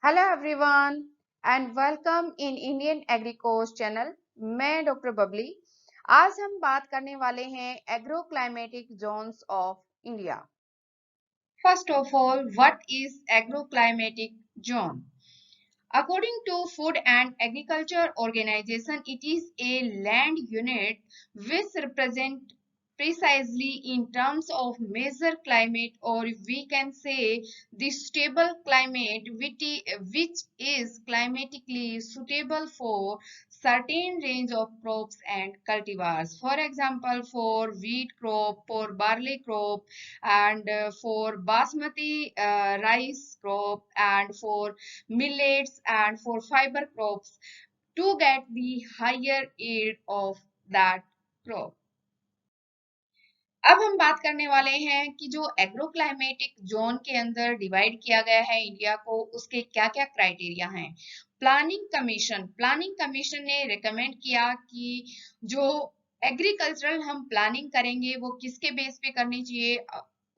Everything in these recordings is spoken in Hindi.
Hello everyone and welcome in Indian Agricourse channel. मैं डॉक्टर बबली। आज हम बात करने वाले हैं agro climatic zones of India. First of all, what is agro climatic zone? According to Food and Agriculture Organization, it is a land unit which represent precisely in terms of major climate, or we can say the stable climate which is climatically suitable for certain range of crops and cultivars. For example, for wheat crop, for barley crop, and for basmati rice crop, and for millets, and for fiber crops to get the higher yield of that crop. अब हम बात करने वाले हैं कि जो एग्रो क्लाइमेटिक जोन के अंदर डिवाइड किया गया है इंडिया को, उसके क्या क्या क्राइटेरिया हैं। प्लानिंग कमीशन ने रिकमेंड किया कि जो एग्रीकल्चरल हम प्लानिंग करेंगे वो किसके बेस पे करनी चाहिए,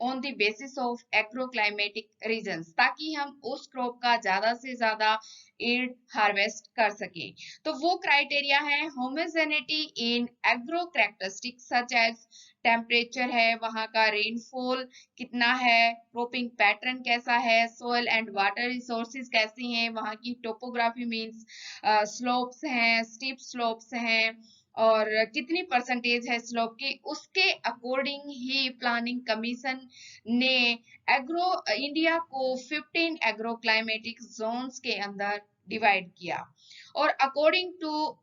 on the basis of agro climatic regions, ताकि हम उस क्रॉप का ज्यादा से ज्यादा यील्ड हार्वेस्ट कर सकें। तो वो क्राइटेरिया है homogeneity in agro characteristic such as temperature है, वहां का रेनफॉल कितना है, क्रॉपिंग पैटर्न कैसा है, सोयल एंड वाटर रिसोर्सेज कैसी हैं, वहां की टोपोग्राफी मींस स्लोप्स हैं, स्टीप स्लोप्स हैं, और कितनी परसेंटेज है स्लोप की, उसके अकॉर्डिंग ही प्लानिंग कमीशन ने एग्रो इंडिया को 15 एग्रो क्लाइमेटिक जोन्स के अंदर डिवाइड किया। और according to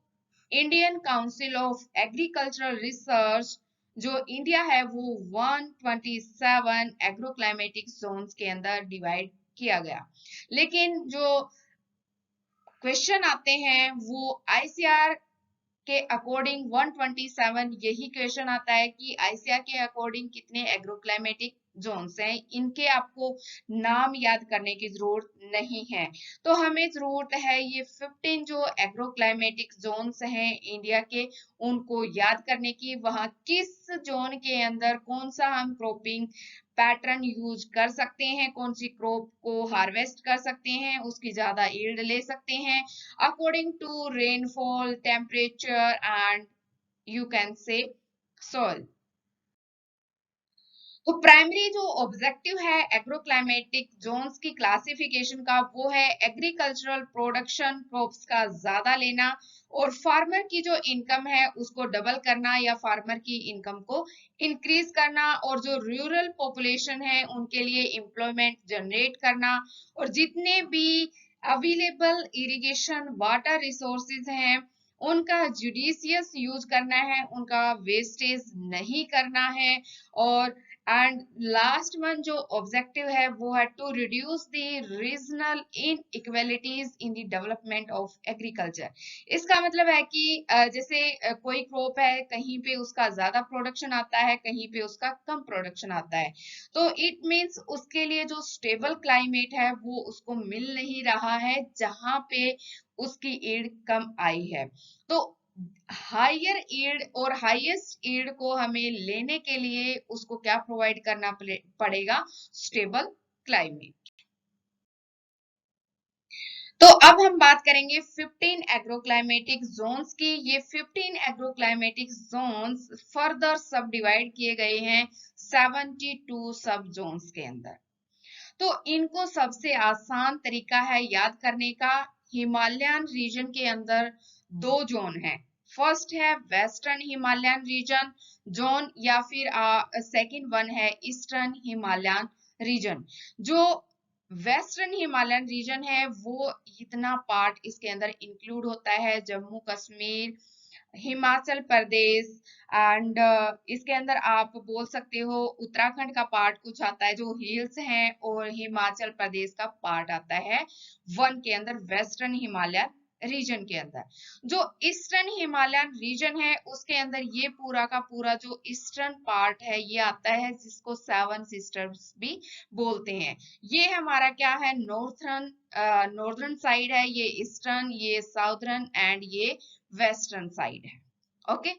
Indian Council of Agricultural Research, जो इंडिया है वो 127 एग्रो क्लाइमेटिक जोन्स के अंदर डिवाइड किया गया। लेकिन जो क्वेश्चन आते हैं वो आईसीआर के अकॉर्डिंग 127 यही क्वेश्चन आता है कि आईसीआर के अकॉर्डिंग कितने एग्रो क्लाइमेटिक जोन्स हैं। इनके आपको नाम याद करने की जरूरत नहीं है, तो हमें जरूरत है ये 15 जो एग्रो क्लाइमेटिक जोन्स हैं इंडिया के, उनको याद करने की। वहां किस जोन के अंदर कौन सा हम क्रॉपिंग पैटर्न यूज कर सकते हैं, कौन सी क्रॉप को हार्वेस्ट कर सकते हैं, उसकी ज्यादा यील्ड ले सकते हैं according to rainfall, temperature and you can say soil. तो प्राइमरी जो ऑब्जेक्टिव है एग्रो क्लाइमेटिक जोन्स की क्लासिफिकेशन का, वो है एग्रीकल्चरल प्रोडक्शन क्रॉप्स का ज्यादा लेना, और फार्मर की जो इनकम है उसको डबल करना या फार्मर की इनकम को इंक्रीज करना, और जो रूरल पॉपुलेशन है उनके लिए एम्प्लॉयमेंट जनरेट करना, और जितने भी अवेलेबल इरिगेशन वाटर रिसोर्सेज हैं उनका जुडिशियस यूज करना है, उनका वेस्टेज नहीं करना है। और एंड लास्ट वन जो ऑब्जेक्टिव है वो है to reduce the regional inequalities in the development of agriculture. इसका मतलब है कि जैसे कोई क्रॉप है, कहीं पे उसका ज्यादा प्रोडक्शन आता है, कहीं पे उसका कम प्रोडक्शन आता है, तो इट मींस उसके लिए जो स्टेबल क्लाइमेट है वो उसको मिल नहीं रहा है जहां पे उसकी यील्ड कम आई है। तो हायर यील्ड और हाईएस्ट यील्ड को हमें लेने के लिए उसको क्या प्रोवाइड करना पड़ेगा, स्टेबल क्लाइमेट। तो अब हम बात करेंगे 15 एग्रो क्लाइमेटिक जोन्स की। ये 15 एग्रो क्लाइमेटिक जोन्स फर्दर सब डिवाइड किए गए हैं 72 सब जोन्स के अंदर। तो इनको सबसे आसान तरीका है याद करने का। हिमालयन रीजन के अंदर दो जोन है, फर्स्ट है वेस्टर्न हिमालयन रीजन जोन, या फिर सेकंड वन है ईस्टर्न हिमालयन रीजन। जो वेस्टर्न हिमालयन रीजन है वो इतना पार्ट इसके अंदर इंक्लूड होता है जम्मू कश्मीर, हिमाचल प्रदेश, एंड इसके अंदर आप बोल सकते हो उत्तराखंड का पार्ट कुछ आता है जो हिल्स हैं, और हिमाचल प्रदेश का पार्ट आता है वन के अंदर वेस्टर्न हिमालयन रीजन के अंदर। जो ईस्टर्न हिमालयन रीजन है उसके अंदर ये पूरा का पूरा जो ईस्टर्न पार्ट है ये आता है, जिसको सेवन सिस्टर्स भी बोलते हैं। ये हमारा क्या है, नॉर्दर्न साइड है, ये ईस्टर्न, ये साउदर्न एंड ये वेस्टर्न साइड है। ओके,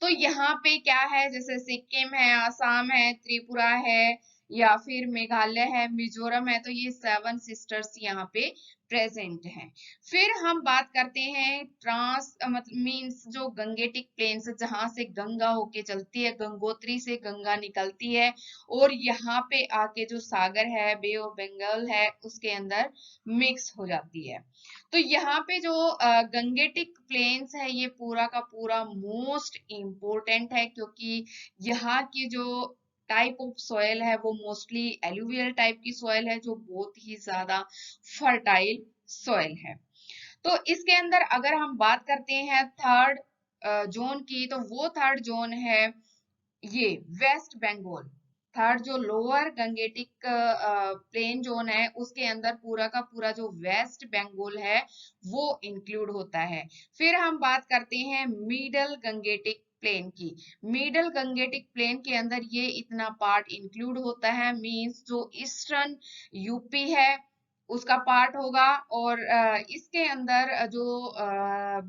तो यहाँ पे क्या है, जैसे सिक्किम है, आसाम है, त्रिपुरा है, या फिर मेघालय है, मिजोरम है, तो ये 7 सिस्टर्स यहाँ पे प्रेजेंट हैं। फिर हम बात करते हैं ट्रांस मतलब मीन्स जो गंगेटिक प्लेन्स जहां से गंगा होके चलती है, गंगोत्री से गंगा निकलती है और यहाँ पे आके जो सागर है, बे ऑफ बंगाल है, उसके अंदर मिक्स हो जाती है। तो यहाँ पे जो गंगेटिक प्लेन्स है ये पूरा का पूरा मोस्ट इम्पोर्टेंट है, क्योंकि यहाँ की जो टाइप ऑफ सॉइल है वो मोस्टली एलुवियल टाइप की सॉइल है, जो बहुत ही ज्यादा फर्टाइल सॉइल है। तो इसके अंदर अगर हम बात करते हैं थर्ड जोन की, तो वो थर्ड जोन है ये वेस्ट बंगाल। थर्ड जो लोअर गंगेटिक प्लेन जोन है उसके अंदर पूरा का पूरा जो वेस्ट बंगाल है वो इंक्लूड होता है। फिर हम बात करते हैं मिडल गंगेटिक प्लेन की। मिडल गंगेटिक प्लेन के अंदर ये इतना पार्ट इंक्लूड होता है, मींस जो ईस्टर्न यूपी है उसका पार्ट होगा, और इसके अंदर जो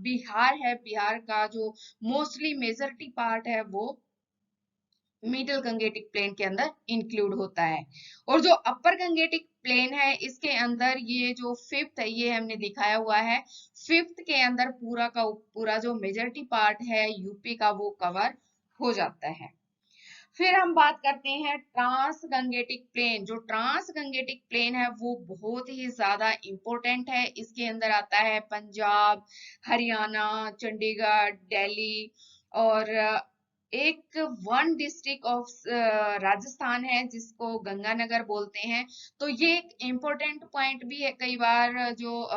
बिहार है, बिहार का जो मोस्टली मेजॉरिटी पार्ट है वो मिडिल गंगेटिक प्लेन के अंदर इंक्लूड होता है। और जो अपर गंगेटिक प्लेन है इसके अंदर ये जो फिफ्थ है, ये हमने दिखाया हुआ है, फिफ्थ के अंदर पूरा का पूरा जो मेजॉरिटी पार्ट है यूपी का वो कवर हो जाता है। फिर हम बात करते हैं ट्रांस गंगेटिक प्लेन। जो ट्रांस गंगेटिक प्लेन है वो बहुत ही ज्यादा इंपॉर्टेंट है। इसके अंदर आता है पंजाब, हरियाणा, चंडीगढ़, दिल्ली, और एक वन डिस्ट्रिक्ट ऑफ राजस्थान है जिसको गंगानगर बोलते हैं। तो ये एक इम्पोर्टेंट पॉइंट भी है, कई बार जो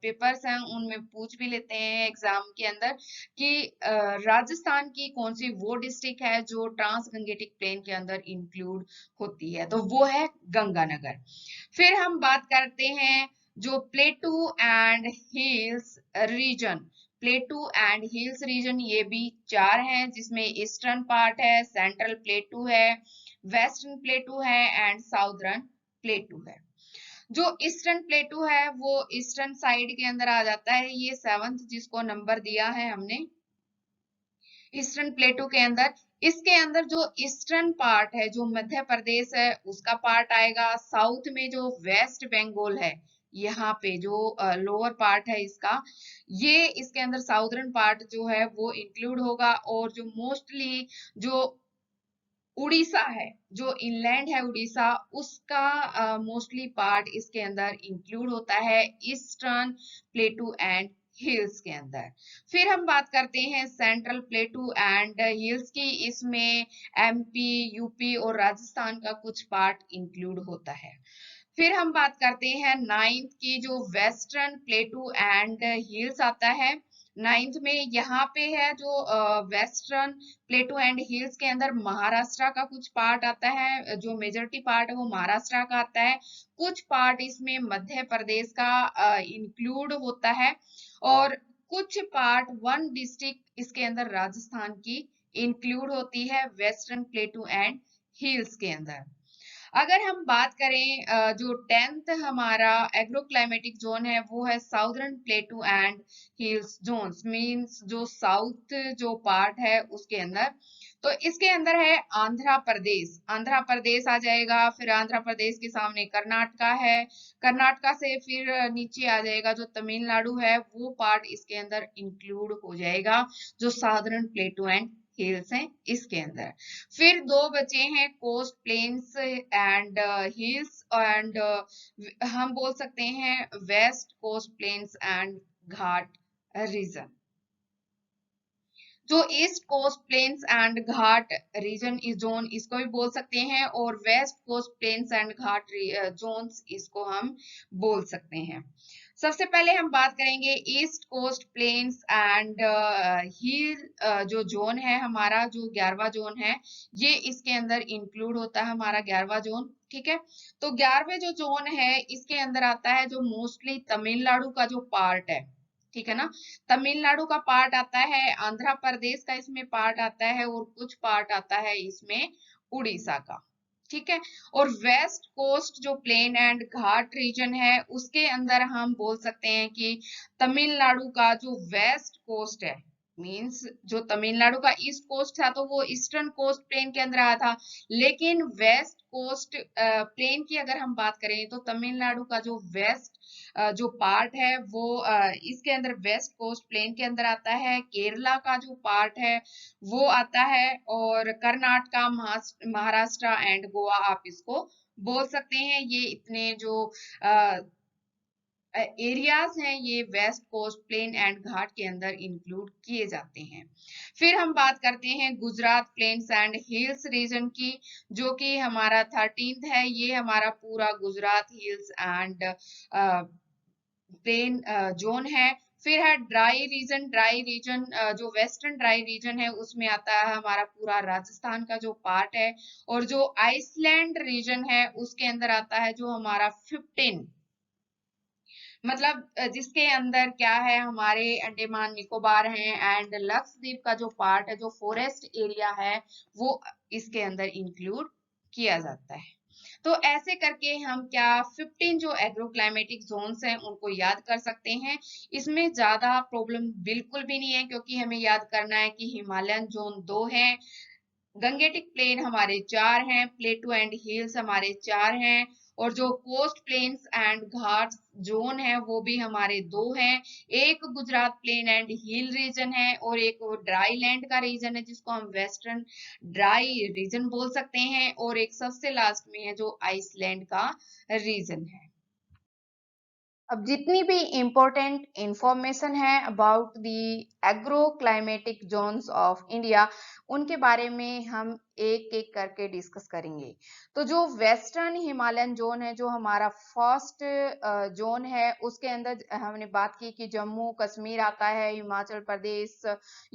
पेपर्स हैं उनमें पूछ भी लेते हैं एग्जाम के अंदर कि राजस्थान की कौन सी वो डिस्ट्रिक्ट है जो ट्रांस गंगेटिक प्लेन के अंदर इंक्लूड होती है, तो वो है गंगानगर। फिर हम बात करते हैं जो plateau and hills region. Plateau and hills region ये भी 4 हैं, जिसमें ईस्टर्न पार्ट है, सेंट्रल प्लेटू है, वेस्टर्न प्लेटू है एंड साउदर्न प्लेटू है। जो ईस्टर्न प्लेटू है वो ईस्टर्न साइड के अंदर आ जाता है, ये 7th जिसको नंबर दिया है हमने ईस्टर्न प्लेटू के अंदर। इसके अंदर जो ईस्टर्न पार्ट है, जो मध्य प्रदेश है उसका पार्ट आएगा। साउथ में जो वेस्ट बंगाल है, यहाँ पे जो लोअर पार्ट है इसका, ये इसके अंदर साउदर्न पार्ट जो है वो इंक्लूड होगा। और जो मोस्टली जो उड़ीसा है, जो इनलैंड है उड़ीसा, उसका मोस्टली पार्ट इसके अंदर इंक्लूड होता है ईस्टर्न प्लेटू एंड हिल्स के अंदर। फिर हम बात करते हैं सेंट्रल प्लेटू एंड हिल्स की। इसमें एमपी, यूपी और राजस्थान का कुछ पार्ट इंक्लूड होता है। फिर हम बात करते हैं 9th की, जो वेस्टर्न प्लेटू एंड हिल्स आता है। 9th में यहाँ पे है जो वेस्टर्न प्लेटू एंड हिल्स के अंदर महाराष्ट्र का कुछ पार्ट आता है, जो मेजॉरिटी पार्ट है वो महाराष्ट्र का आता है। कुछ पार्ट इसमें मध्य प्रदेश का इंक्लूड होता है, और कुछ पार्ट वन डिस्ट्रिक्ट इसके अंदर राजस्थान की इंक्लूड होती है वेस्टर्न प्लेटू एंड हिल्स के अंदर। अगर हम बात करें जो 10th हमारा एग्रोक्लाइमेटिक जोन है वो है southern plateau and hills zones, means जो साउथ जो पार्ट है उसके अंदर। तो इसके अंदर है आंध्र प्रदेश, आंध्र प्रदेश आ जाएगा। फिर आंध्र प्रदेश के सामने कर्नाटका है, कर्नाटका से फिर नीचे आ जाएगा जो तमिलनाडु है, वो पार्ट इसके अंदर इंक्लूड हो जाएगा, जो साउदर्न प्लेटू एंड हिल्स हैं इसके अंदर। फिर दो बचे हैं coast plains and hills, and हम बोल सकते हैं west coast plains and ghat region. जो east coast plains and ghat region इस जोन इसको भी बोल सकते हैं, और west coast plains and ghat zones इसको हम बोल सकते हैं। सबसे पहले हम बात करेंगे ईस्ट कोस्ट प्लेन्स एंड हिल जो जोन है हमारा, जो 11वां जोन है, ये इसके अंदर इंक्लूड होता है हमारा 11वां जोन। ठीक है, तो 11वें जो जोन है इसके अंदर आता है जो मोस्टली तमिलनाडु का जो पार्ट है, ठीक है ना, तमिलनाडु का पार्ट आता है, आंध्र प्रदेश का इसमें पार्ट आता है, और कुछ पार्ट आता है इसमें उड़ीसा का। ठीक है, और वेस्ट कोस्ट जो प्लेन एंड घाट रीजन है उसके अंदर हम बोल सकते हैं कि तमिलनाडु का जो वेस्ट कोस्ट है मीन्स जो तमिलनाडु का ईस्ट कोस्ट था तो वो ईस्टर्न कोस्ट प्लेन के अंदर आया था, लेकिन वेस्ट कोस्ट प्लेन की अगर हम बात करें तो तमिलनाडु का जो वेस्ट जो पार्ट है वो इसके अंदर वेस्ट कोस्ट प्लेन के अंदर आता है। केरला का जो पार्ट है वो आता है, और कर्नाटका, महाराष्ट्र एंड गोवा आप इसको बोल सकते हैं। ये इतने जो एरियाज हैं ये वेस्ट कोस्ट प्लेन एंड घाट के अंदर इंक्लूड किए जाते हैं। फिर हम बात करते हैं Gujarat plains and hills region की, जो कि हमारा 13th है। ये हमारा पूरा Gujarat hills and plain zone है। फिर है ड्राई रीजन। ड्राई रीजन जो वेस्टर्न ड्राई रीजन है उसमें आता है हमारा पूरा राजस्थान का जो पार्ट है, और जो आइसलैंड रीजन है उसके अंदर आता है जो हमारा 15, मतलब जिसके अंदर क्या है हमारे अंडमान निकोबार हैं एंड लक्षद्वीप का जो पार्ट है, जो फॉरेस्ट एरिया है, वो इसके अंदर इंक्लूड किया जाता है। तो ऐसे करके हम क्या 15 जो एग्रो क्लाइमेटिक जोन्स हैं उनको याद कर सकते हैं। इसमें ज्यादा प्रॉब्लम बिल्कुल भी नहीं है, क्योंकि हमें याद करना है कि हिमालयन जोन 2 है, गंगेटिक प्लेन हमारे 4 हैं, प्लेटू एंड हिल्स हमारे 4 हैं, और जो coast plains and ghat zone है वो भी हमारे 2 हैं। एक Gujarat plain and hill region है, और एक ड्राई लैंड का रीजन है जिसको हम वेस्टर्न ड्राई रीजन बोल सकते हैं, और एक सबसे लास्ट में है जो आइसलैंड का रीजन है। अब जितनी भी इम्पोर्टेंट इंफॉर्मेशन है about the agro climatic zones of India, उनके बारे में हम एक एक करके डिस्कस करेंगे। तो जो वेस्टर्न हिमालयन जोन है, जो हमारा फर्स्ट जोन है, उसके अंदर हमने बात की कि जम्मू कश्मीर आता है, Himachal Pradesh,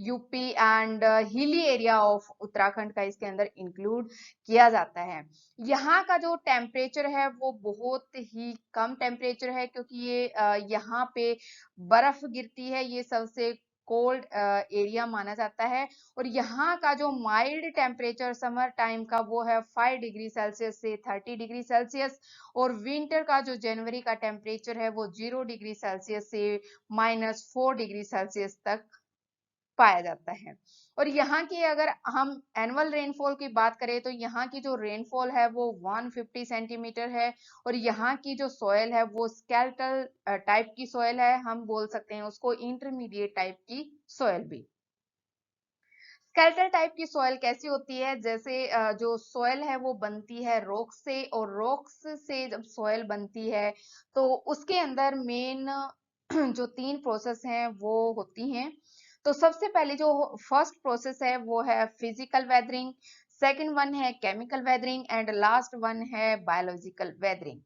UP and hilly area of Uttarakhand का इसके अंदर इंक्लूड किया जाता है। यहाँ का जो टेम्परेचर है वो बहुत ही कम टेम्परेचर है, क्योंकि ये यहाँ पे बर्फ गिरती है, ये सबसे कोल्ड एरिया माना जाता है। और यहाँ का जो माइल्ड टेम्परेचर समर टाइम का वो है 5 डिग्री सेल्सियस से 30 डिग्री सेल्सियस, और विंटर का जो जनवरी का टेम्परेचर है वो 0 डिग्री सेल्सियस से -4 डिग्री सेल्सियस तक पाया जाता है। और यहाँ की अगर हम एनुअल रेनफॉल की बात करें तो यहाँ की जो रेनफॉल है वो 150 सेंटीमीटर है, और यहाँ की जो सॉइल है वो स्केलेटल टाइप की सॉइल है, हम बोल सकते हैं उसको इंटरमीडिएट टाइप की सॉइल भी। स्केलेटल टाइप की सॉइल कैसी होती है, जैसे जो सॉइल है वो बनती है रॉक से, और रॉक्स से जब सॉइल बनती है तो उसके अंदर मेन जो 3 प्रोसेस हैं वो होती हैं। तो सबसे पहले जो फर्स्ट प्रोसेस है वो है फिजिकल वेदरिंग, सेकंड वन है chemical weathering, and last one है बायोलॉजिकल वेदरिंग।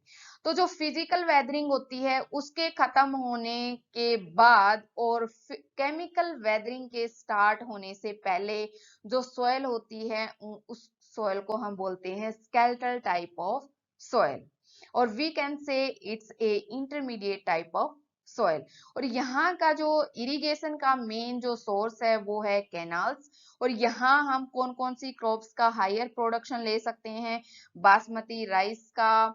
तो जो फिजिकल वेदरिंग होती है उसके खत्म होने के बाद और केमिकल वेदरिंग के स्टार्ट होने से पहले जो सॉइल होती है उस सॉइल को हम बोलते हैं स्केलेटल टाइप ऑफ सॉइल, और we can say it's a intermediate type of soil. और यहाँ का जो इरिगेशन का मेन जो सोर्स है वो है कैनाल्स, और यहाँ हम कौन कौन सी क्रॉप्स का हायर प्रोडक्शन ले सकते हैं, बासमती राइस का,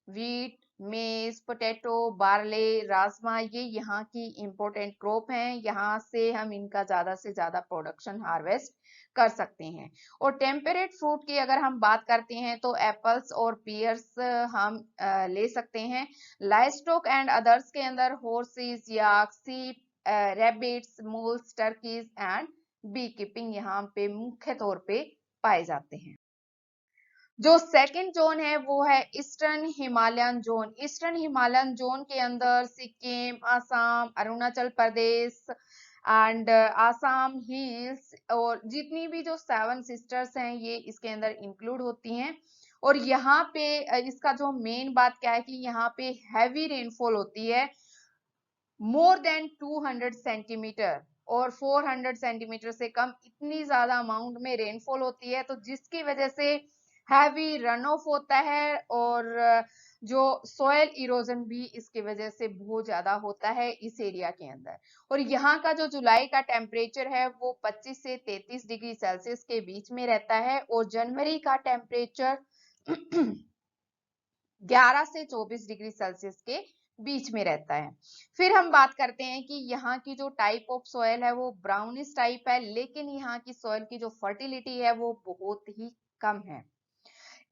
वीट, मेज, पोटैटो, बार्ले, राजमा, ये यहाँ की इम्पोर्टेंट क्रॉप हैं। यहाँ से हम इनका ज्यादा से ज्यादा प्रोडक्शन हार्वेस्ट कर सकते हैं। और टेम्परेट फ्रूट की अगर हम बात करते हैं तो एप्पल्स और पियर्स हम ले सकते हैं। लाइवस्टॉक एंड अदर्स के अंदर horses, yak, sheep, rabbits, mules, turkeys and B keeping यहाँ पे मुख्य तौर पे पाए जाते हैं। जो सेकंड जोन है वो है eastern Himalayan zone. Eastern Himalayan zone के अंदर सिक्किम, असम, अरुणाचल प्रदेश एंड आसाम हिल्स, और जितनी भी जो 7 सिस्टर्स हैं ये इसके अंदर इंक्लूड होती हैं। और यहाँ पे इसका जो मेन बात क्या है कि यहाँ पे हैवी रेनफॉल होती है, मोर देन 200 सेंटीमीटर और 400 सेंटीमीटर से कम, इतनी ज्यादा अमाउंट में रेनफॉल होती है, तो जिसकी वजह से हैवी रन ऑफ होता है, और जो सॉयल इरोजन भी इसकी वजह से बहुत ज्यादा होता है इस एरिया के अंदर। और यहाँ का जो जुलाई का टेम्परेचर है वो 25 से 33 डिग्री सेल्सियस के बीच में रहता है, और जनवरी का टेम्परेचर 11 से 24 डिग्री सेल्सियस के बीच में रहता है। फिर हम बात करते हैं कि यहाँ की जो टाइप ऑफ सॉइल है वो ब्राउनिश टाइप है, लेकिन यहाँ की सॉइल की जो फर्टिलिटी है वो बहुत ही कम है।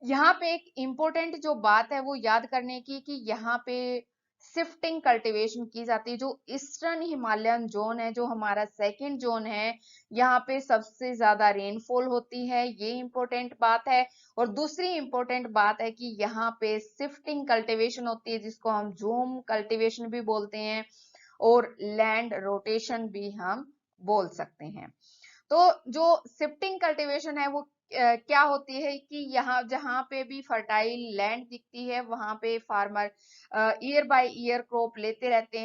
यहाँ पे एक इम्पोर्टेंट जो बात है वो याद करने की कि यहाँ पे शिफ्टिंग कल्टीवेशन की जाती है। जो ईस्टर्न हिमालयन जोन है, जो हमारा सेकंड जोन है, यहाँ पे सबसे ज्यादा रेनफॉल होती है, ये इम्पोर्टेंट बात है। और दूसरी इम्पोर्टेंट बात है कि यहाँ पे शिफ्टिंग कल्टीवेशन होती है, जिसको हम ज़ूम कल्टीवेशन भी बोलते हैं और लैंड रोटेशन भी हम बोल सकते हैं। तो जो शिफ्टिंग कल्टीवेशन है वो क्या होती है कि यहाँ जहाँ पे भी फर्टाइल लैंड दिखती है वहां पे farmer year by year crop लेते रहते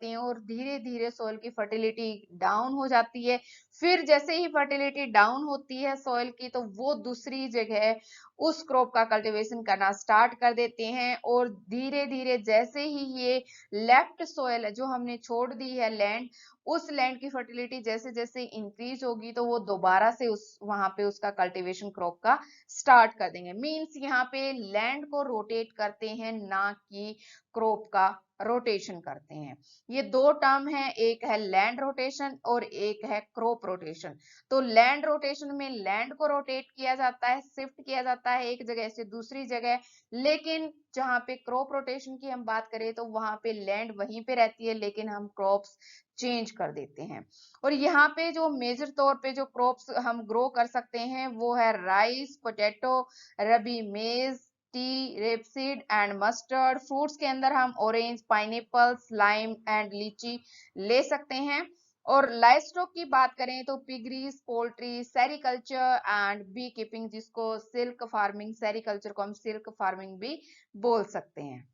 हैं और धीरे धीरे सॉइल की फर्टिलिटी डाउन हो जाती है। फिर जैसे ही फर्टिलिटी डाउन होती है सॉइल की, तो वो दूसरी जगह उस क्रॉप का कल्टीवेशन करना स्टार्ट कर देते हैं और धीरे धीरे जैसे ही ये लेफ्ट सॉइल जो हमने छोड़ दी है लैंड, उस लैंड की फर्टिलिटी जैसे जैसे इंक्रीज होगी तो वो दोबारा से उस वहां पे उसका कल्टीवेशन क्रॉप का स्टार्ट कर देंगे। मींस यहाँ पे लैंड को रोटेट करते हैं, ना कि क्रॉप का रोटेशन करते हैं। ये दो टर्म है, एक है लैंड रोटेशन और एक है क्रॉप रोटेशन। तो लैंड रोटेशन में लैंड को रोटेट किया जाता है, शिफ्ट किया जाता है एक जगह से दूसरी जगह। लेकिन जहाँ पे क्रॉप रोटेशन की हम बात करें तो वहां पे लैंड वहीं पे रहती है, लेकिन हम क्रॉप्स चेंज कर देते हैं। और यहाँ पे जो मेजर तौर पे जो क्रॉप्स हम ग्रो कर सकते हैं वो है राइस, पोटैटो, रबी मेज, T, rapeseed and mustard. Fruits के अंदर हम ऑरेंज, पाइनएप्पल्स, लाइम एंड लीची ले सकते हैं। और लाइव स्टॉक की बात करें तो piggeries, poultry, sericulture and B keeping, जिसको सिल्क फार्मिंग, सेरिकल्चर को हम सिल्क फार्मिंग भी बोल सकते हैं।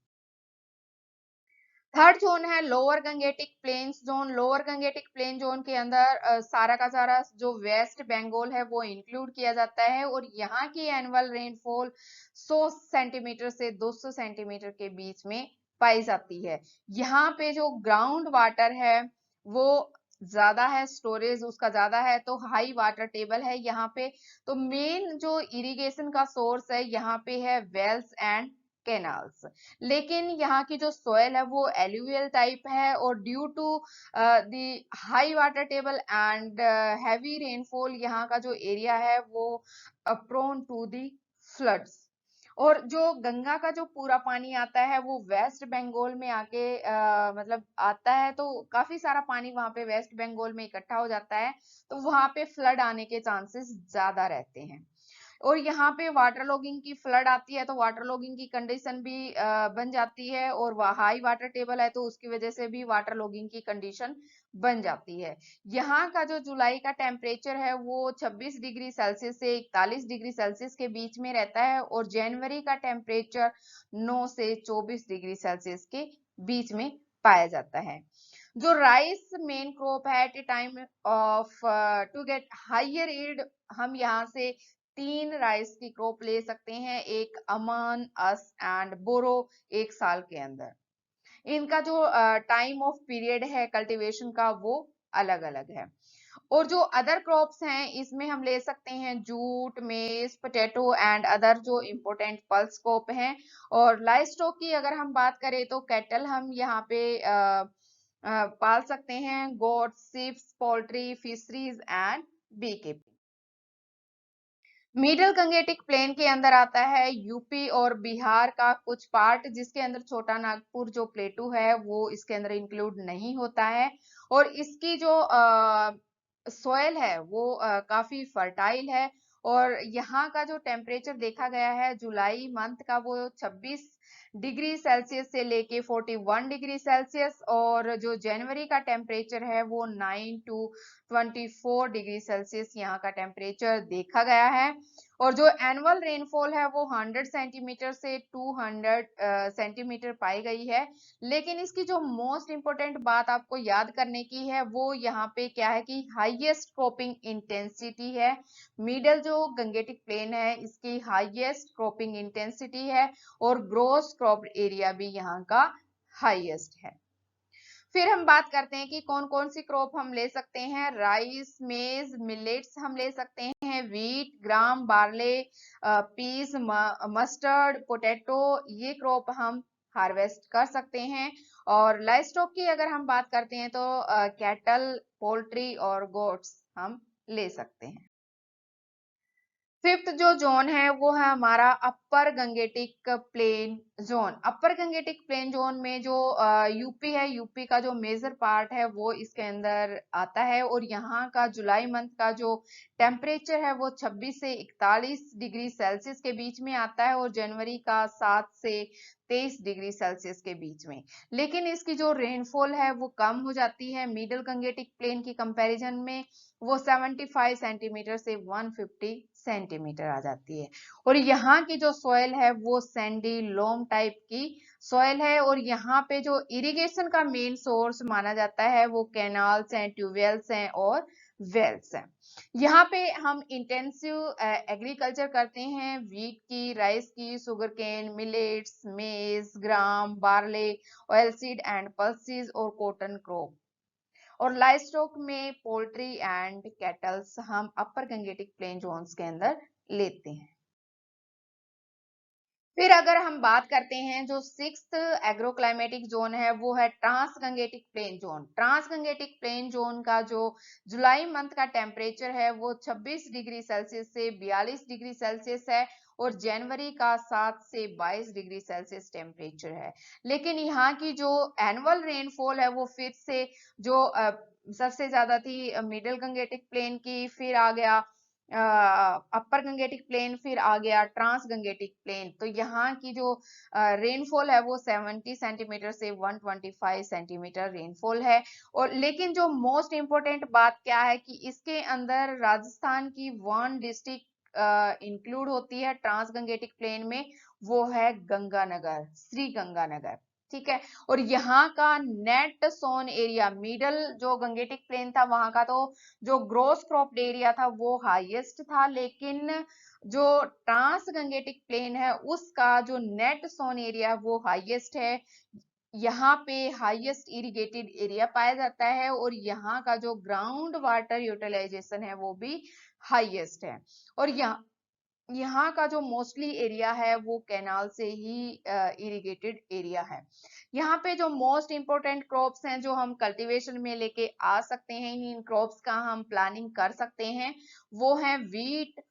थर्ड जोन है lower Gangetic plains zone. Lower Gangetic plain zone के अंदर सारा का सारा जो वेस्ट बंगाल है वो इंक्लूड किया जाता है और यहाँ की एनुअल रेनफॉल 100 सेंटीमीटर से 200 सेंटीमीटर के बीच में पाई जाती है। यहाँ पे जो ग्राउंड वाटर है वो ज्यादा है, स्टोरेज उसका ज्यादा है, तो हाई वाटर टेबल है यहाँ पे। तो मेन जो इरिगेशन का सोर्स है यहाँ पे है वेल्स एंड कैनाल्स। लेकिन यहाँ की जो सोयल है वो एलुवियल टाइप है और due to the high water table and heavy rainfall यहाँ का जो एरिया है वो प्रोन टू दी फ्लड्स। और जो गंगा का जो पूरा पानी आता है वो वेस्ट बंगाल में आके मतलब आता है, तो काफी सारा पानी वहां पे वेस्ट बंगाल में इकट्ठा हो जाता है, तो वहां पे फ्लड आने के चांसेस ज्यादा रहते हैं। और यहाँ पे वाटर लॉगिंग की फ्लड आती है तो वाटर लॉगिंग की कंडीशन भी बन जाती है, और हाई वाटर टेबल है तो उसकी वजह से भी वाटर लॉगिंग की कंडीशन बन जाती है। यहाँ का जो जुलाई का टेम्परेचर है वो 26 डिग्री सेल्सियस से 41 डिग्री सेल्सियस के बीच में रहता है और जनवरी का टेम्परेचर 9 से 24 डिग्री सेल्सियस के बीच में पाया जाता है। जो राइस मेन क्रॉप है at a time of to get higher yield, हम यहाँ से 3 राइस की क्रॉप ले सकते हैं, एक अमन, अस एंड बोरो, एक साल के अंदर। इनका जो टाइम ऑफ पीरियड है कल्टीवेशन का वो अलग अलग है। और जो अदर क्रॉप्स हैं इसमें हम ले सकते हैं जूट, मेज, पोटैटो एंड अदर जो इम्पोर्टेंट पल्स क्रॉप हैं। और लाइव स्टॉक की अगर हम बात करें तो कैटल हम यहाँ पे पाल सकते हैं, goat, sheeps, poultry, fisheries and B keeping. Middle Gangetic plain के अंदर आता है यूपी और बिहार का कुछ पार्ट, जिसके अंदर छोटा नागपुर जो प्लेटू है वो इसके अंदर इंक्लूड नहीं होता है। और इसकी जो सॉइल है वो काफी फर्टाइल है। और यहाँ का जो टेम्परेचर देखा गया है जुलाई मंथ का वो 26 डिग्री सेल्सियस से लेके 41 डिग्री सेल्सियस, और जो जनवरी का टेम्परेचर है वो 9 टू 24 डिग्री सेल्सियस यहाँ का टेम्परेचर देखा गया है। और जो एनुअल रेनफॉल है वो 100 सेंटीमीटर से 200 सेंटीमीटर पाई गई है। लेकिन इसकी जो मोस्ट इंपोर्टेंट बात आपको याद करने की है वो यहाँ पे क्या है कि हाईएस्ट क्रॉपिंग इंटेंसिटी है। मिडल जो गंगेटिक प्लेन है इसकी हाईएस्ट क्रॉपिंग इंटेंसिटी है और ग्रोस क्रॉप एरिया भी यहाँ का हाईएस्ट है। फिर हम बात करते हैं कि कौन कौन सी क्रॉप हम ले सकते हैं। राइस, मेज, मिलेट्स हम ले सकते हैं, व्हीट, ग्राम, बार्ले, पीस, मस्टर्ड, पोटैटो, ये क्रॉप हम हार्वेस्ट कर सकते हैं। और लाइव स्टॉक की अगर हम बात करते हैं तो कैटल, पोल्ट्री और गोट्स हम ले सकते हैं। फिफ्थ जो जोन है वो है हमारा अपर गंगेटिक प्लेन जोन। अपर गंगेटिक प्लेन जोन में जो यूपी है, यूपी का जो मेजर पार्ट है वो इसके अंदर आता है। और यहाँ का जुलाई मंथ का जो टेम्परेचर है वो 26 से 41 डिग्री सेल्सियस के बीच में आता है और जनवरी का 7 से 23 डिग्री सेल्सियस के बीच में। लेकिन इसकी जो रेनफॉल है वो कम हो जाती है मिडिल गंगेटिक प्लेन की कंपैरिजन में। वो 75 सेंटीमीटर से 150 सेंटीमीटर आ जाती है। और यहाँ की जो सॉइल है वो सैंडी लोम टाइप की सॉइल है। और यहाँ पे जो इरिगेशन का मेन सोर्स माना जाता है वो कैनाल्स हैं, ट्यूबवेल्स हैं और वेल्स हैं। यहाँ पे हम इंटेंसिव एग्रीकल्चर करते हैं, व्हीट की, राइस की, शुगर केन, मिलेट्स, मेज, ग्राम, बार्ले, ऑयलसीड एंड पल्सेस और कॉटन क्रॉप। और लाइव स्टॉक में पोल्ट्री एंड कैटल्स हम अपर गंगेटिक प्लेन जोन्स के अंदर लेते हैं। फिर अगर हम बात करते हैं जो सिक्स्थ एग्रोक्लाइमेटिक जोन है वो है trans Gangetic plain zone. Trans Gangetic plain zone का जो जुलाई मंथ का टेम्परेचर है वो 26 डिग्री सेल्सियस से 42 डिग्री सेल्सियस है और जनवरी का 7 से 22 डिग्री सेल्सियस टेम्परेचर है। लेकिन यहाँ की जो एनुअल रेनफॉल है वो फिर से जो सबसे ज्यादा थी मिडिल गंगेटिक प्लेन की, फिर आ गया अपर गंगेटिक प्लेन, फिर आ गया ट्रांस गंगेटिक प्लेन। तो यहाँ की जो रेनफॉल है वो 70 सेंटीमीटर से 125 सेंटीमीटर रेनफॉल है। और लेकिन जो मोस्ट इम्पोर्टेंट बात क्या है कि इसके अंदर राजस्थान की वन डिस्ट्रिक्ट इंक्लूड होती है ट्रांस गंगेटिक प्लेन में, वो है गंगानगर, श्री गंगानगर। ठीक है। और यहाँ का नेट सोन एरिया, मिडल जो गंगेटिक प्लेन था वहां का तो जो ग्रोस क्रॉप्ड एरिया था वो हाईएस्ट था, लेकिन जो ट्रांस गंगेटिक प्लेन है उसका जो नेट सोन एरिया वो हाईएस्ट है। यहाँ पे हाईएस्ट इरिगेटेड एरिया पाया जाता है और यहाँ का जो ग्राउंड वाटर यूटिलाइजेशन है वो भी हाईएस्ट है। और यहाँ का जो मोस्टली एरिया है वो कैनाल से ही इरिगेटेड एरिया है। यहाँ पे जो मोस्ट इम्पोर्टेंट क्रॉप्स हैं जो हम कल्टीवेशन में लेके आ सकते हैं, इन क्रॉप्स का हम प्लानिंग कर सकते हैं, वो है wheat,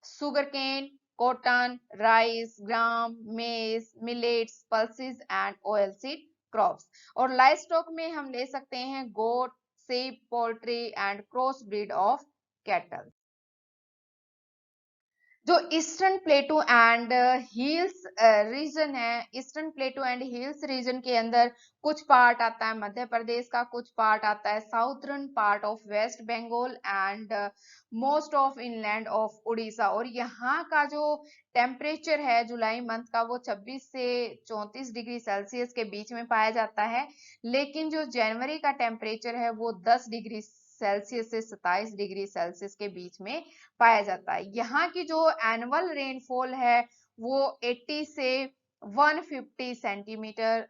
sugar cane, cotton, rice, gram, maize, millets, pulses and oil seed crops. और लाइव स्टॉक में हम ले सकते हैं goat, sheep, poultry and cross breed of cattle. जो eastern plateau and hills region है, eastern plateau and hills region के अंदर कुछ पार्ट आता है मध्य प्रदेश का, कुछ पार्ट आता है southern part of West Bengal and most of inland of Orissa. और यहाँ का जो टेम्परेचर है जुलाई मंथ का वो 26 से 34 डिग्री सेल्सियस के बीच में पाया जाता है। लेकिन जो जनवरी का टेम्परेचर है वो 10 डिग्री सेल्सियस से 27 डिग्री सेल्सियस के बीच में पाया जाता है। यहाँ की जो एनुअल रेनफॉल है वो 80 से 150 सेंटीमीटर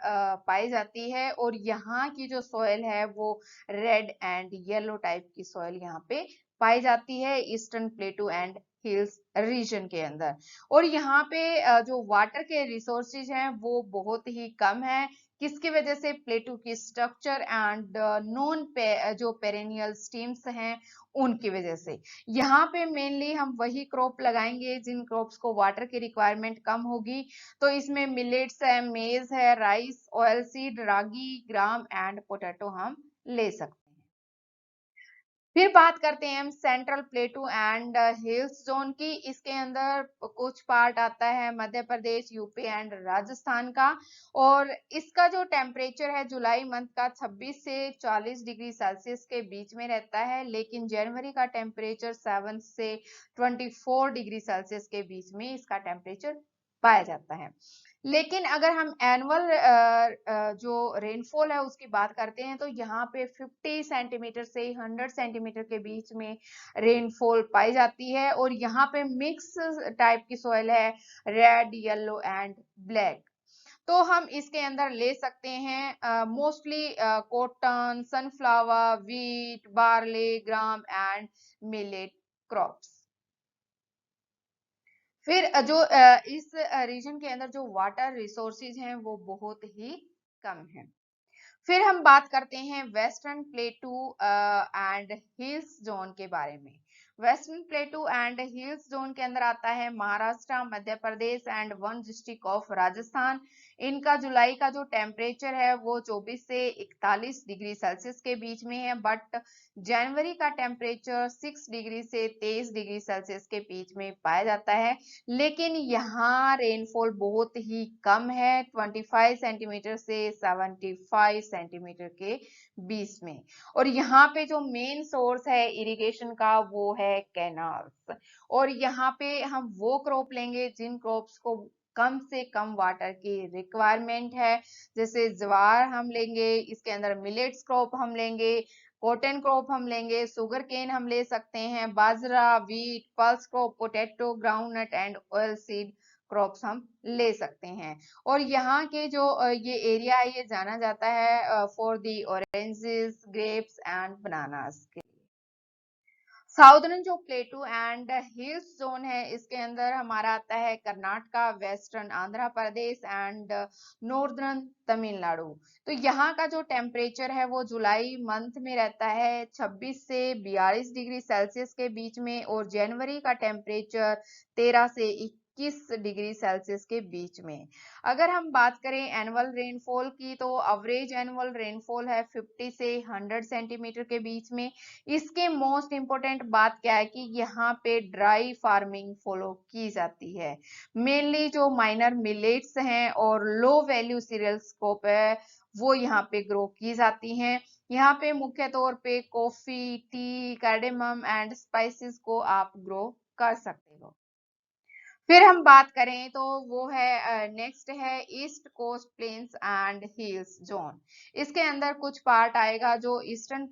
पाई जाती है। और यहाँ की जो सॉइल है वो रेड एंड येलो टाइप की सॉइल यहाँ पे पाई जाती है eastern plateau and hills region के अंदर। और यहाँ पे जो वाटर के रिसोर्सेज हैं वो बहुत ही कम है, किसकी वजह से? प्लेटू की स्ट्रक्चर एंड नॉन जो पेरेनियल स्ट्रीम्स हैं उनकी वजह से। यहाँ पे मेनली हम वही क्रॉप लगाएंगे जिन क्रॉप्स को वाटर की रिक्वायरमेंट कम होगी। तो इसमें मिलेट्स है, मेज है, rice, oil seed, ragi, gram and potato हम ले सकते हैं। फिर बात करते हैं हम सेंट्रल प्लेटू एंड हिल्स जोन की। इसके अंदर कुछ पार्ट आता है मध्य प्रदेश, यूपी एंड राजस्थान का। और इसका जो टेम्परेचर है जुलाई मंथ का 26 से 40 डिग्री सेल्सियस के बीच में रहता है, लेकिन जनवरी का टेम्परेचर 7 से 24 डिग्री सेल्सियस के बीच में इसका टेम्परेचर पाया जाता है। लेकिन अगर हम एनुअल जो रेनफॉल है उसकी बात करते हैं तो यहाँ पे 50 सेंटीमीटर से 100 सेंटीमीटर के बीच में रेनफॉल पाई जाती है। और यहाँ पे मिक्स टाइप की सॉइल है, रेड, येलो एंड ब्लैक। तो हम इसके अंदर ले सकते हैं mostly cotton, sunflower, wheat, barley, gram and millet crops. फिर जो इस रीजन के अंदर जो वाटर रिसोर्सेज हैं वो बहुत ही कम है। फिर हम बात करते हैं western plateau and hills zone के बारे में। Western plateau and hills zone के अंदर आता है Maharashtra, Madhya Pradesh and one district of Rajasthan. इनका जुलाई का जो टेम्परेचर है वो 24 से 41 डिग्री सेल्सियस के बीच में है, बट जनवरी का टेम्परेचर 6 डिग्री से 23 डिग्री सेल्सियस के बीच में पाया जाता है। लेकिन यहाँ रेनफॉल बहुत ही कम है, 25 सेंटीमीटर से 75 सेंटीमीटर के बीच में। और यहाँ पे जो मेन सोर्स है इरिगेशन का वो है कैनाल्स। और यहाँ पे हम वो क्रॉप लेंगे जिन क्रॉप्स को कम से कम वाटर की रिक्वायरमेंट है, जैसे ज्वार हम लेंगे, इसके अंदर मिलेट्स क्रॉप हम लेंगे, कॉटन क्रॉप हम लेंगे, शुगर केन हम ले सकते हैं, बाजरा, wheat, pulse crop, potato, groundnut and oil seed crops हम ले सकते हैं। और यहाँ के जो ये एरिया है ये जाना जाता है for the oranges, grapes and bananas के। साउदर्न जो प्लेटू एंड हिल्स जोन है इसके अंदर हमारा आता है Karnataka, western Andhra Pradesh and northern Tamil Nadu. तो यहाँ का जो टेम्परेचर है वो जुलाई मंथ में रहता है 26 से 42 डिग्री सेल्सियस के बीच में, और जनवरी का टेम्परेचर 13 से 21 डिग्री सेल्सियस के बीच में। अगर हम बात करें एनुअल रेनफॉल की तो एवरेज एनुअल रेनफॉल है 50 से 100 सेंटीमीटर के बीच में। इसके मोस्ट इम्पोर्टेंट बात क्या है कि यहाँ पे ड्राई फार्मिंग फॉलो की जाती है। मेनली जो माइनर मिलेट्स हैं और लो वैल्यू सीरियल्स क्रॉप है वो यहाँ पे ग्रो की जाती हैं। यहाँ पे मुख्य तौर पे coffee, T, cardamom and spices को आप ग्रो कर सकते हो। फिर हम बात करें तो वो है नेक्स्ट है east coast plains and hills zone. इसके अंदर कुछ पार्ट आएगा जो ईस्टर्न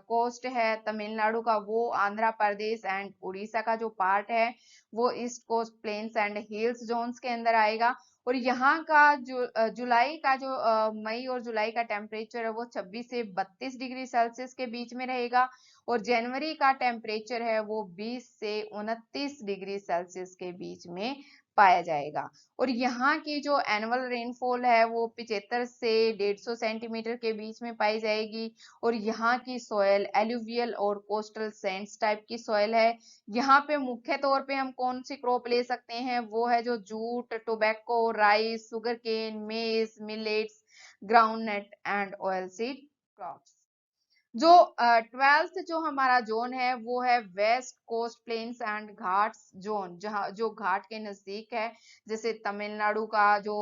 कोस्ट है तमिलनाडु का, वो आंध्र प्रदेश एंड उड़ीसा का जो पार्ट है वो east coast plains and hills zones के अंदर आएगा। और यहाँ का जो जुलाई का जो मई और जुलाई का टेम्परेचर है वो 26 से 32 डिग्री सेल्सियस के बीच में रहेगा, और जनवरी का टेम्परेचर है वो 20 से 29 डिग्री सेल्सियस के बीच में पाया जाएगा। और यहाँ की जो एनुअल रेनफॉल है वो 75 से 150 सेंटीमीटर के बीच में पाई जाएगी। और यहाँ की सॉयल एलुवियल और कोस्टल सैंड्स टाइप की सॉयल है। यहाँ पे मुख्य तौर पे हम कौन सी क्रॉप ले सकते हैं, वो है जो jute, tobacco, rice, sugar cane, maize, millets, groundnut and oil seed crops. जो 12th जो हमारा जोन है वो है west coast plains and ghats zone, जहाँ जो घाट के नजदीक है, जैसे तमिलनाडु का जो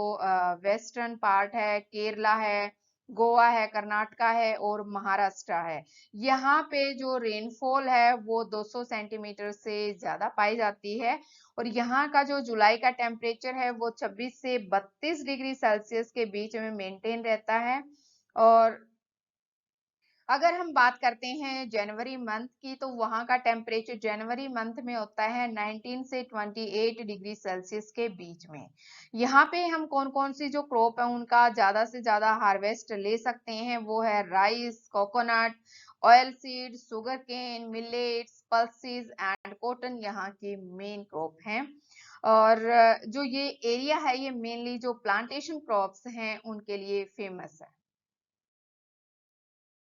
वेस्टर्न पार्ट है, केरला है, गोवा है, कर्नाटका है और महाराष्ट्र है। यहाँ पे जो रेनफॉल है वो 200 सेंटीमीटर से ज्यादा पाई जाती है। और यहाँ का जो जुलाई का टेम्परेचर है वो 26 से 32 डिग्री सेल्सियस के बीच में मेंटेन रहता है। और अगर हम बात करते हैं जनवरी मंथ की तो वहां का टेम्परेचर जनवरी मंथ में होता है 19 से 28 डिग्री सेल्सियस के बीच में। यहाँ पे हम कौन कौन सी जो क्रॉप है उनका ज्यादा से ज्यादा हार्वेस्ट ले सकते हैं, वो है rice, coconut, oilseed, sugarcane, millets, pulses and cotton यहाँ की मेन क्रॉप हैं। और जो ये एरिया है ये मेनली जो प्लांटेशन क्रॉप्स हैं उनके लिए फेमस है।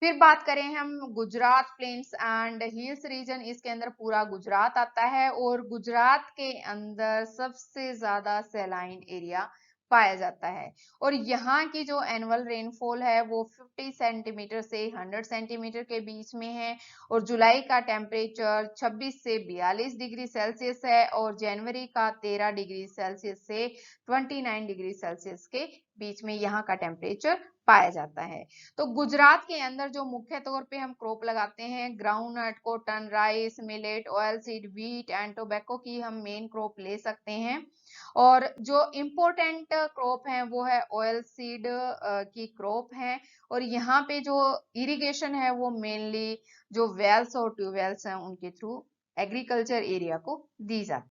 फिर बात करें हम Gujarat plains and hills region, इसके अंदर पूरा गुजरात आता है और गुजरात के अंदर सबसे ज्यादा सैलाइन एरिया पाया जाता है। और यहाँ की जो एनुअल रेनफॉल है वो 50 सेंटीमीटर से 100 सेंटीमीटर के बीच में है। और जुलाई का टेम्परेचर 26 से 42 डिग्री सेल्सियस है, और जनवरी का 13 डिग्री सेल्सियस से 29 डिग्री सेल्सियस के बीच में यहाँ का टेम्परेचर पाया जाता है। तो गुजरात के अंदर जो मुख्य तौर पे हम क्रॉप लगाते हैं groundnut, cotton, rice, millet, oil seed, wheat and tobacco की हम मेन क्रॉप ले सकते हैं। और जो इम्पोर्टेंट क्रॉप है वो है ऑयल सीड की क्रॉप है। और यहाँ पे जो इरिगेशन है वो मेनली जो वेल्स और ट्यूबवेल्स हैं उनके थ्रू एग्रीकल्चर एरिया को दी जाती है।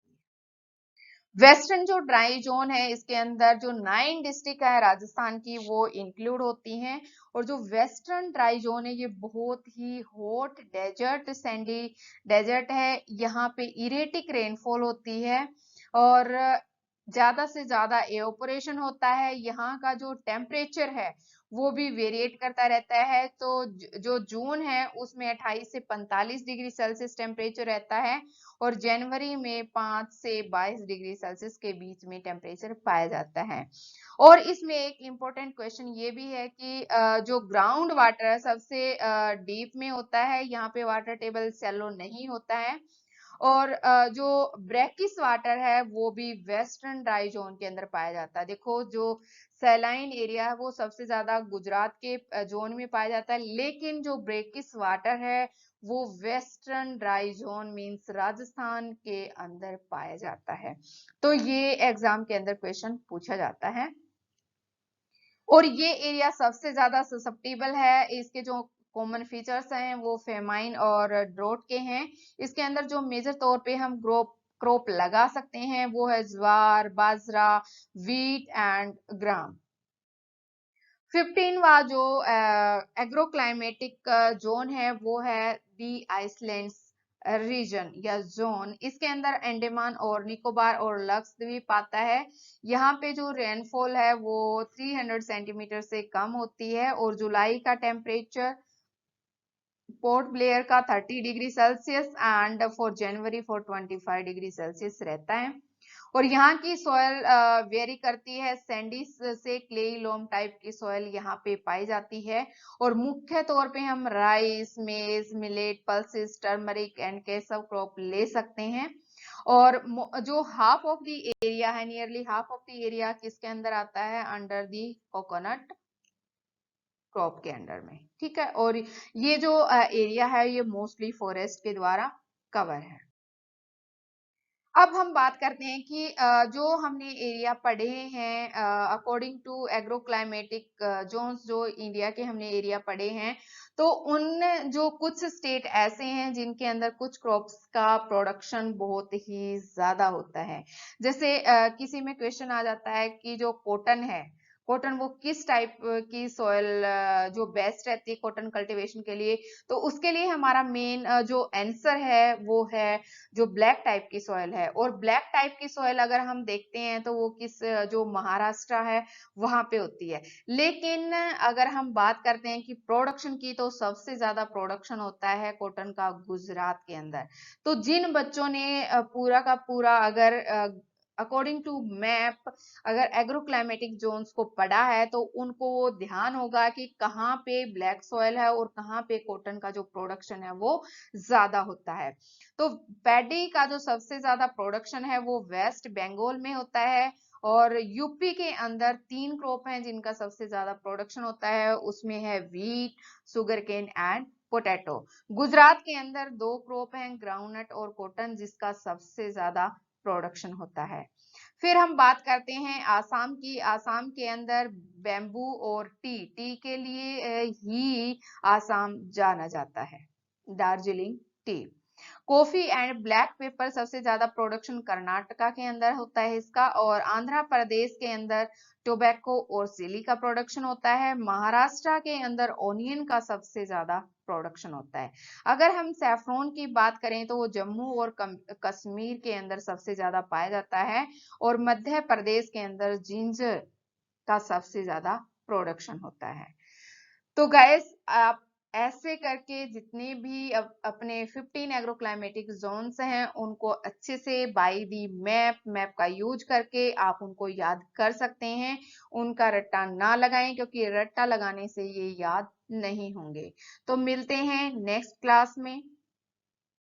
वेस्टर्न जो ड्राई जोन है इसके अंदर जो 9 डिस्ट्रिक्ट है राजस्थान की वो इंक्लूड होती हैं। और जो वेस्टर्न ड्राई जोन है ये बहुत ही हॉट डेजर्ट सैंडी डेजर्ट है। यहाँ पे इरेटिक रेनफॉल होती है, और ज्यादा से ज्यादा एवापोरेशन होता है। यहाँ का जो टेम्परेचर है वो भी वेरिएट करता रहता है। तो जो जून है उसमें 28 से 45 डिग्री सेल्सियस टेम्परेचर रहता है और जनवरी में 5 से 22 डिग्री सेल्सियस के बीच में टेम्परेचर पाया जाता है। और इसमें एक इम्पोर्टेंट क्वेश्चन ये भी है कि जो ग्राउंड वाटर है सबसे डीप में होता है, यहाँ पे वाटर टेबल शैलो नहीं होता है। और जो ब्रैकिस वाटर है वो भी वेस्टर्न ड्राई जोन के अंदर पाया जाता है। देखो जो सैलाइन एरिया है वो सबसे ज्यादा गुजरात के जोन में पाया जाता है, लेकिन जो ब्रैकिस वाटर है वो western dry zone means Rajasthan के अंदर पाया जाता है। तो ये एग्जाम के अंदर क्वेश्चन पूछा जाता है। और ये एरिया सबसे ज्यादा ससेप्टेबल है। इसके जो कॉमन फीचर्स हैं वो फेमाइन और ड्रोट के हैं। इसके अंदर जो मेजर तौर पे हम क्रॉप लगा सकते हैं वो है ज्वार, बाजरा, वीट एंड ग्राम। 15वां जो एग्रोक्लाइमेटिक जोन है वो है दी आइसलैंड्स रीजन या जोन। इसके अंदर अंडमान और निकोबार और लक्षद्वीप आता है। यहाँ पे जो रेनफॉल है वो 300 सेंटीमीटर से कम होती है और जुलाई का टेम्परेचर पोर्ट ब्लेयर का 30 degree Celsius and for January for 25 degree Celsius रहता है। और यहाँ की सॉयल वेरी करती है, सैंडी से क्लेई लोम टाइप की सॉयल यहाँ पे पाई जाती है। और मुख्य तौर पे हम राइस, मेज, millet, pulses, turmeric and Keshav crop ले सकते हैं। और जो हाफ ऑफ द एरिया है, nearly half of the area किसके अंदर आता है, अंडर दी कोकोनट क्रॉप के अंडर में। ठीक है, और ये जो एरिया है ये मोस्टली फॉरेस्ट के द्वारा कवर है। अब हम बात करते हैं कि जो हमने एरिया पढ़े हैं अकॉर्डिंग टू एग्रोक्लाइमेटिक जोन्स, जो इंडिया के हमने एरिया पढ़े हैं, तो उन जो कुछ स्टेट ऐसे हैं जिनके अंदर कुछ क्रॉप्स का प्रोडक्शन बहुत ही ज्यादा होता है। जैसे किसी में क्वेश्चन आ जाता है कि जो कॉटन है, कॉटन वो किस टाइप की सॉइल जो बेस्ट रहती है कॉटन कल्टीवेशन के लिए, तो उसके लिए हमारा मेन जो आंसर है वो है जो ब्लैक टाइप की सॉइल है। और ब्लैक टाइप की सॉइल अगर हम देखते हैं तो वो किस जो महाराष्ट्र है वहां पे होती है। लेकिन अगर हम बात करते हैं कि प्रोडक्शन की, तो सबसे ज्यादा प्रोडक्शन होता है कॉटन का गुजरात के अंदर। तो जिन बच्चों ने पूरा का पूरा अगर अकॉर्डिंग टू मैप अगर एग्रोक्लाइमेटिक जोन्स को पढ़ा है तो उनको वो ध्यान होगा कि कहाँ पे ब्लैक सॉइल है और कहाँ पे कॉटन का जो प्रोडक्शन है वो ज्यादा होता है। तो पैडी का जो सबसे ज्यादा प्रोडक्शन है वो वेस्ट बंगाल में होता है। और यूपी के अंदर 3 क्रॉप हैं जिनका सबसे ज्यादा प्रोडक्शन होता है, उसमें है wheat, sugarcane and potato. Gujarat के अंदर 2 क्रॉप हैं, ग्राउंडनट और कॉटन, जिसका सबसे ज्यादा प्रोडक्शन होता है। फिर हम बात करते हैं आसाम की। आसाम के अंदर बैम्बू और टी के लिए ही आसाम जाना जाता है, Darjeeling T. Coffee and black pepper सबसे ज्यादा प्रोडक्शन कर्नाटका के अंदर होता है इसका। और आंध्र प्रदेश के अंदर टोबैको और सिली का प्रोडक्शन होता है। महाराष्ट्र के अंदर ओनियन का सबसे ज्यादा प्रोडक्शन होता है। अगर हम सैफरॉन की बात करें तो वो जम्मू और कश्मीर के अंदर सबसे ज्यादा पाया जाता है। और मध्य प्रदेश के अंदर जिंजर का सबसे ज्यादा प्रोडक्शन होता है। तो गाइस आप ऐसे करके जितने भी अपने 15 एग्रोक्लाइमेटिक जोन्स हैं उनको अच्छे से बाय दी मैप का यूज करके आप उनको याद कर सकते हैं। उनका रट्टा ना लगाएं क्योंकि रट्टा लगाने से ये याद नहीं होंगे। तो मिलते हैं नेक्स्ट क्लास में।